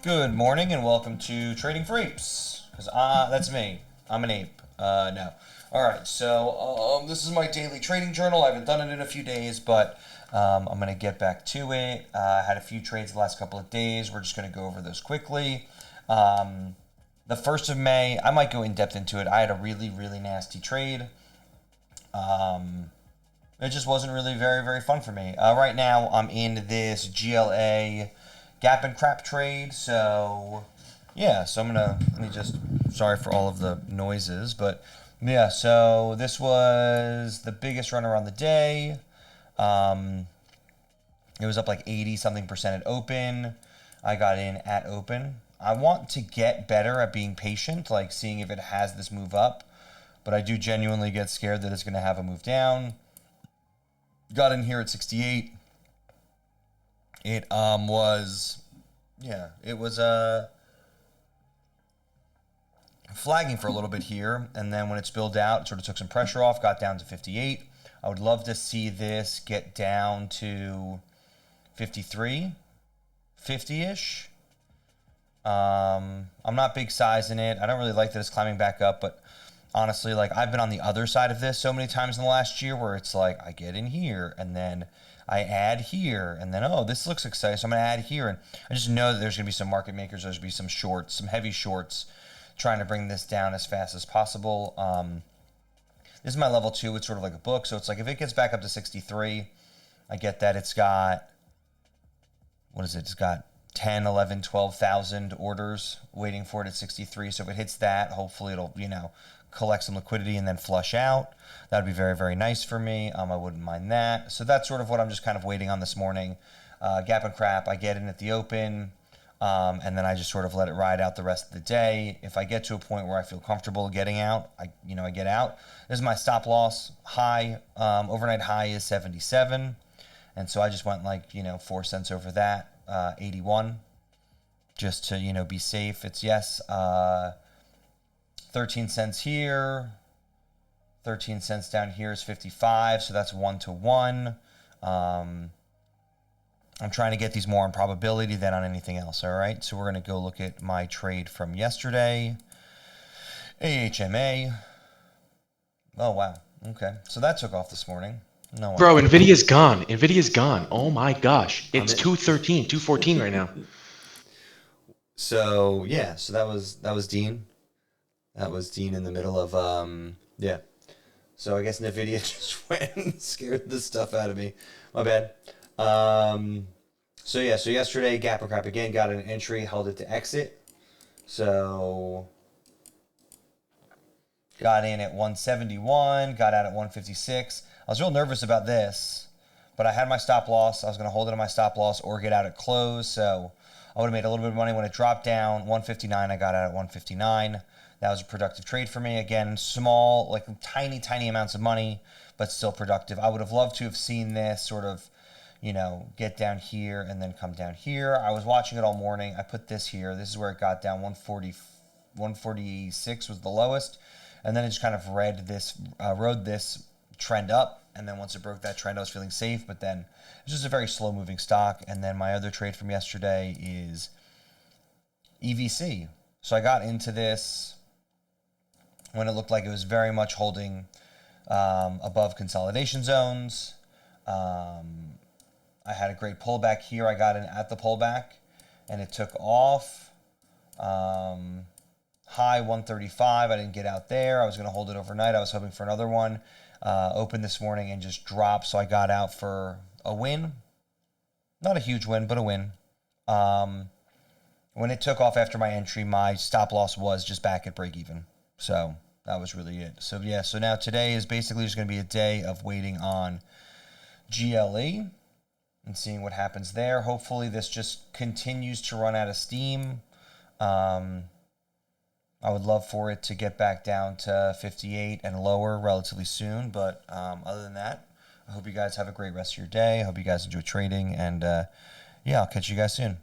Good morning and welcome to Trading for Apes. Because that's me. I'm an ape. No. All right. So this is my daily trading journal. I haven't done it in a few days, but I'm gonna get back to it. I had a few trades the last couple of days. We're just gonna go over those quickly. The 1st of May, I might go in depth into it. I had a really, really nasty trade. It just wasn't really very, very fun for me. Right now, I'm in this GLA gap and crap trade. So, yeah, so let me just, sorry for all of the noises, but yeah, so this was the biggest runner on the day. It was up like 80 something percent at open. I got in at open. I want to get better at being patient, like seeing if it has this move up, but I do genuinely get scared that it's going to have a move down. Got in here at 68. It was flagging for a little bit here, and then when it spilled out, it sort of took some pressure off, got down to 58. I would love to see this get down to 53, 50-ish. I'm not big size in it. I don't really like that it's climbing back up, but honestly, like, I've been on the other side of this so many times in the last year where it's like I get in here and then I add here and then, oh, this looks exciting, so I'm going to add here. And I just know that there's going to be some market makers, there's going to be some shorts, some heavy shorts trying to bring this down as fast as possible. This is my level 2. It's sort of like a book. So it's like if it gets back up to 63, I get that it's got, what is it? It's got 10, 11, 12,000 orders waiting for it at 63. So if it hits that, hopefully it'll, collect some liquidity and then flush out. That would be very, very nice for me. I wouldn't mind that. So that's sort of what I'm just kind of waiting on this morning. Gap and crap, I get in at the open, and then I just sort of let it ride out the rest of the day. If I get to a point where I feel comfortable getting out, I get out. This is my stop loss high. Overnight high is 77. And so I just went 4 cents over that, 81, just to, be safe. It's 13 cents here, 13 cents down here is 55, so that's 1 to 1. I'm trying to get these more on probability than on anything else, all right? So we're going to go look at my trade from yesterday. AHMA. Oh, wow. Okay, so that took off this morning. No Bro, Nvidia's gone. Nvidia's gone. Oh my gosh. It's 213, 214 right now. So, yeah, so that was Dean. That was Dean in the middle of, yeah. So I guess NVIDIA just went and scared the stuff out of me. My bad. So yesterday, gap and crap again, got an entry, held it to exit. So got in at 171, got out at 156. I was real nervous about this, but I had my stop loss. I was going to hold it on my stop loss or get out at close. So I would have made a little bit of money when it dropped down. 159, I got out at 159. That was a productive trade for me. Again, small, like tiny, tiny amounts of money, but still productive. I would have loved to have seen this sort of, get down here and then come down here. I was watching it all morning. I put this here. This is where it got down. 146 was the lowest. And then it just kind of rode this trend up. And then once it broke that trend, I was feeling safe. But then it's just a very slow moving stock. And then my other trade from yesterday is EVC. So I got into this when it looked like it was very much holding above consolidation zones. I had a great pullback here. I got in at the pullback, and it took off. High 135. I didn't get out there. I was going to hold it overnight. I was hoping for another one. Opened this morning and just dropped, so I got out for a win. Not a huge win, but a win. When it took off after my entry, my stop loss was just back at break even. So that was really it. So yeah, so now today is basically just going to be a day of waiting on GLE and seeing what happens there. Hopefully this just continues to run out of steam. I would love for it to get back down to 58 and lower relatively soon. But other than that, I hope you guys have a great rest of your day. I hope you guys enjoy trading. And yeah, I'll catch you guys soon.